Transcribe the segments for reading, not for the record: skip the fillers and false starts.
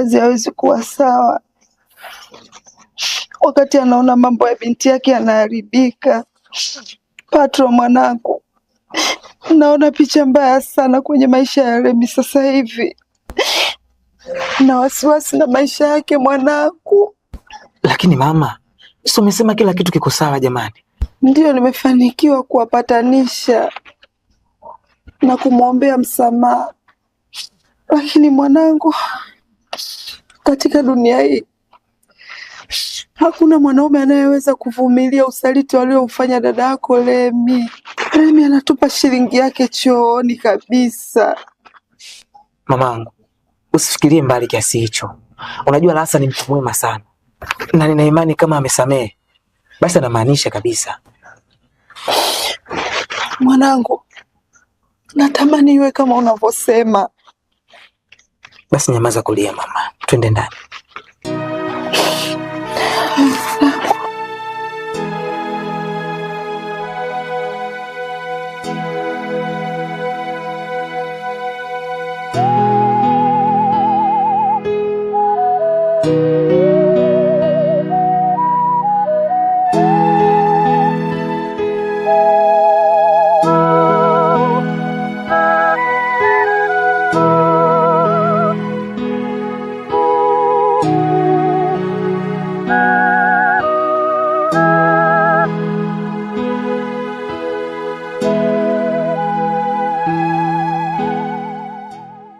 Kazi hawezi kuwa sawa wakati anaona mambo ya binti yake yanaharibika. Patro mwanangu, naona picha mbaya sana kwenye maisha ya Remi sasa hivi. Na wasiwasi na maisha yake mwanangu. Lakini mama, sio umesema kila kitu kiko sawa jamani? Ndio, nimefanikiwa kuwapatanisha na kumwombea msamaha. Lakini mwanangu, katika dunia hii hakuna mwanaume anayeweza kuvumilia usaliti walioufanya dada yako Remi. Remi anatupa shilingi yake chooni kabisa. Mamangu, usifikirie mbali kiasi hicho. Unajua Lasa ni mtu mwema sana. Na nina imani kama amesamehe, basi anamaanisha kabisa. Mwanangu, natamani iwe kama unavyosema. Basi nyamaza kulia mama. Twende ndani.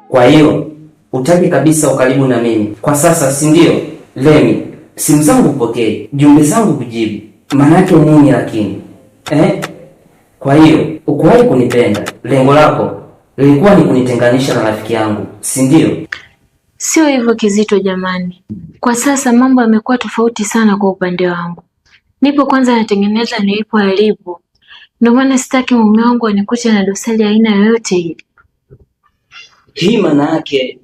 Kwa hiyo utaki kabisa ukaribu na mimi kwa sasa, si ndio? Remi, simu zangu upokee, jumbe zangu kujibu. Maana yake nini lakini? Kwa hiyo ukuwahi kunipenda, lengo lako lilikuwa ni kunitenganisha na rafiki yangu, si ndio? Sio hivyo Kizito jamani. Kwa sasa mambo yamekuwa tofauti sana kwa upande wangu. Nipo kwanza natengeneza nilipo alipo. Ndio maana sitaki mume wangu anikute na dosari aina yoyote ile. Hii maana yake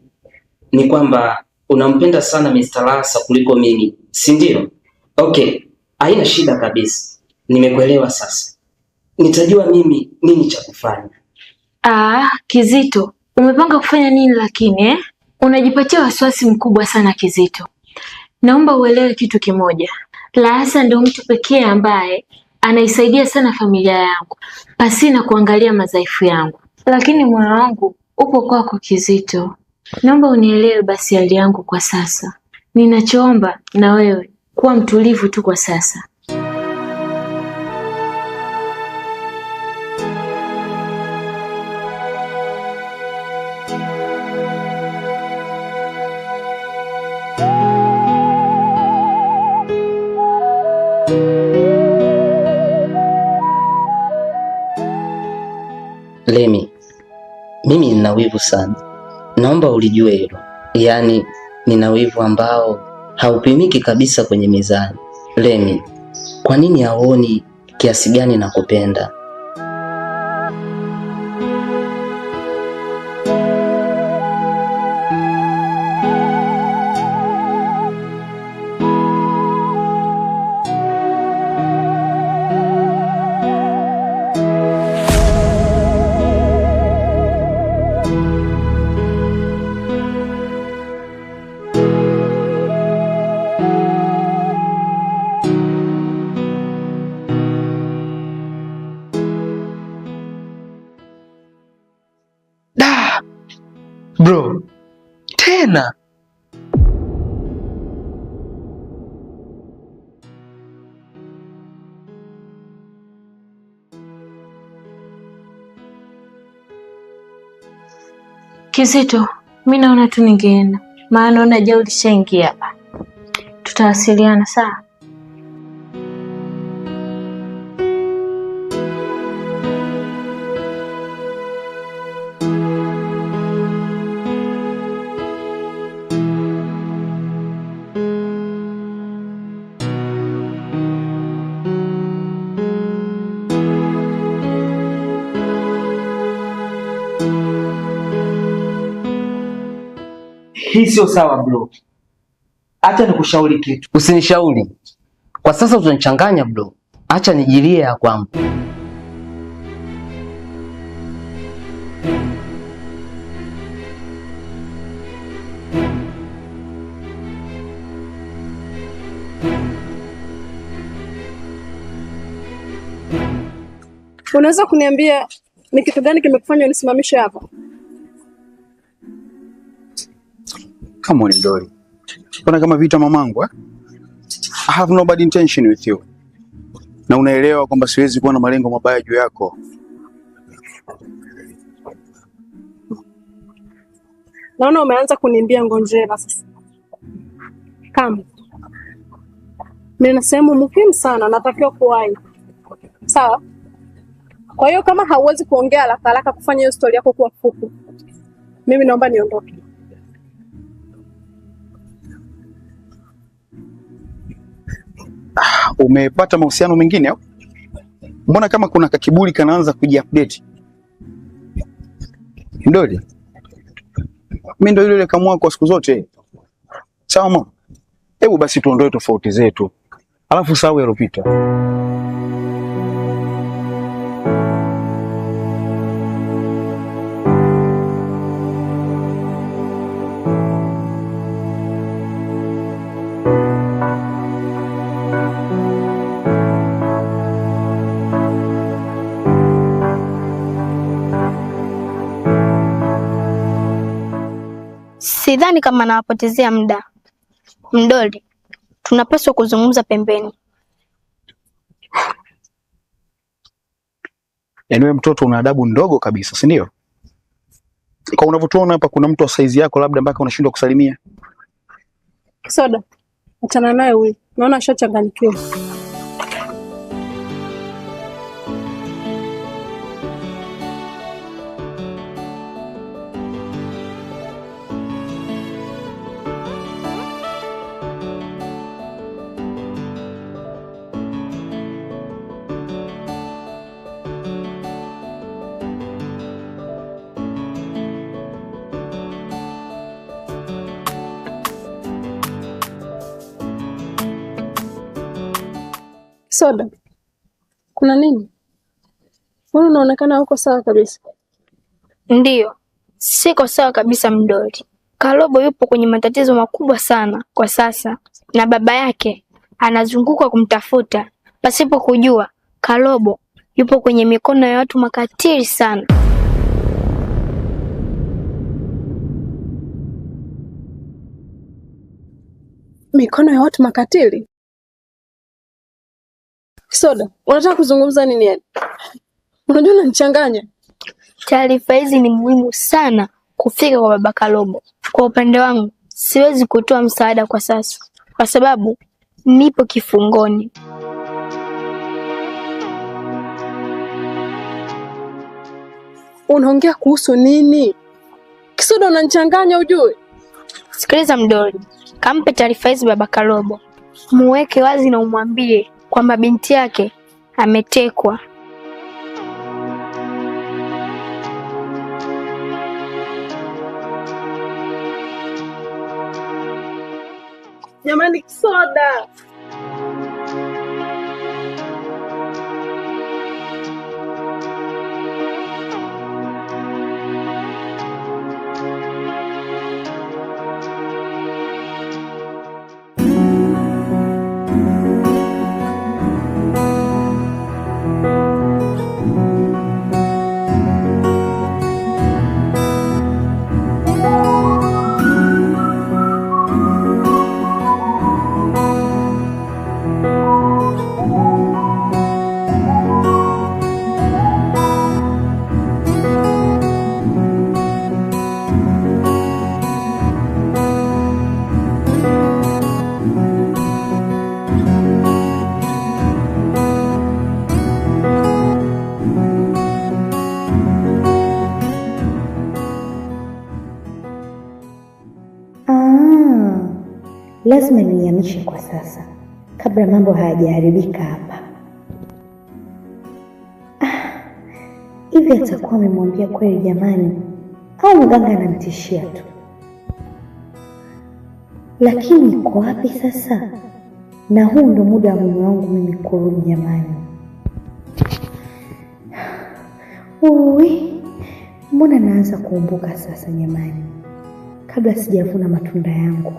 ni kwamba unampenda sana Mr. Lasa kuliko mimi, si ndio? Okay, haina shida kabisa. Nimekuelewa sasa. Nitajua mimi nini cha kufanya. Kizito, umepanga kufanya nini lakini Unajipatia wasiwasi mkubwa sana Kizito. Naomba uelewe kitu kimoja. Lasa ndio mtu pekee ambaye anaisaidia sana familia yangu pasina kuangalia madhaifu yangu. Lakini moyo wangu upo kwako Kizito. Naomba unielewe basi hali yangu kwa sasa. Ninachoomba na wewe kuwa mtulivu tu kwa sasa. Remi, mimi nina wivu sana. Naomba ulijue hilo. Yaani nina wivu ambao haupimiki kabisa kwenye mizani. Remi, kwa nini hauoni kiasi gani nakupenda? Bro, tena Kizito, mimi naona tu ningeenda. Maana naona je ulishaingia hapa. Tutawasiliana sawa? hii sio sawa bro. Acha nikushauri kitu. Usinishauri. Kwa sasa utanichanganya bro. Acha nijilie ya kwangu. Unaweza kuniambia ni kitu gani kimekufanya unisimamishe hapa? Come on, Dori. Mbona kama vita mamangu eh? I have no bad intention with you. Na unaelewa kwamba siwezi kuwa na malengo mabaya juu yako. Naona umeanza kuniambia ngonjera sasa. Kama nina sehemu muhimu sana natakiwa kuwahi. Sawa? Kwa hiyo kama hauwezi kuongea haraka kufanya hiyo story yako kuwa fupi, mimi naomba niondoke. Umepata mahusiano mengine au? Mbona kama kuna kakiburi kanaanza kujiupdate? Ndoli. Mimi ndio yule kamwa kwa siku zote. Sawa mama? Hebu basi tuondoe tofauti zetu. Alafu sawa yalopita. Sidhani kama nawapotezea muda. Mdoli, tunapaswa kuzungumza pembeni. Yaani wewe mtoto una adabu ndogo kabisa, si ndio? Kwa unavyotuona hapa kuna mtu wa size yako labda mpaka unashindwa kusalimia. Soda, achana naye huyu. Naona ashachanganyikiwa. Soda, kuna nini? Mbona unaonekana uko sawa kabisa? Ndiyo, siko sawa kabisa Mdoli. Kalobo yupo kwenye matatizo makubwa sana kwa sasa, na baba yake anazunguka kumtafuta pasipo kujua Kalobo yupo kwenye mikono ya watu makatili sana. Mikono ya watu makatili? Soda, unataka kuzungumza nini yani? Unajua unanichanganya. Taarifa hizi ni muhimu sana kufika kwa baba Kalobo. Kwa upande wangu, siwezi kutoa msaada kwa sasa kwa sababu nipo kifungoni. Unaongea kuhusu nini? Kisoda, unanichanganya ujue. Sikiliza Mdoli, kampe taarifa hizi baba Kalobo. Muweke wazi na umwambie kwamba binti yake ametekwa. Jamani, Soda. Lazima nihamishe kwa sasa kabla mambo hayajaharibika hapa. Hivi atakuwa amemwambia kweli jamani, au mganga anamtishia tu? Lakini iko wapi sasa? Na huu ndo muda wa mume wangu mimi kurudi jamani. Mbona naanza kuumbuka sasa jamani, kabla sijavuna matunda yangu.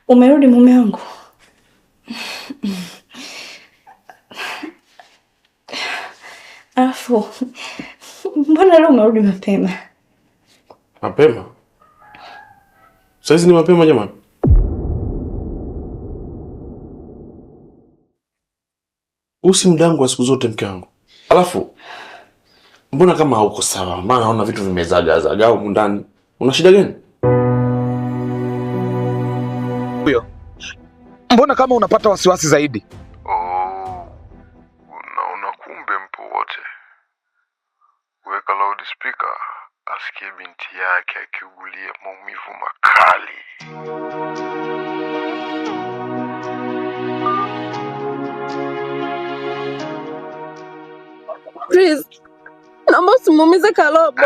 Umerudi mume wangu? Alafu mbona leo umerudi mapema? Mapema? Sasa ni mapema jamani. Usi mdangu wa siku zote mke wangu. Alafu mbona kama hauko sawa? Maana naona vitu vimezaga huko ndani. Una shida gani? Huyo. Mbona kama unapata wasiwasi zaidi? Unaona kumbe mpo wote. Weka loudspeaker asikie binti yake akiugulia maumivu makali. Please. Naomba usimuumize Kalobo.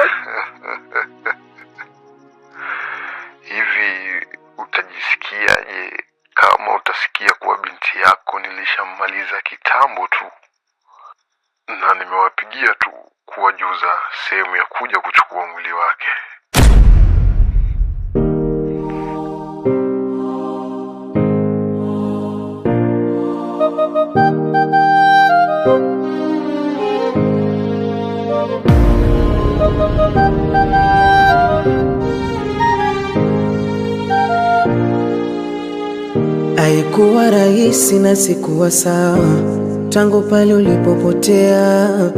Hivi utajisikiaje kama utasikia kuwa binti yako nilishammaliza kitambo tu na nimewapigia tu kuwajuza sehemu ya kuja kuchukua mwili wake? Haikuwa rahisi na sikuwa sawa tangu pale ulipopotea.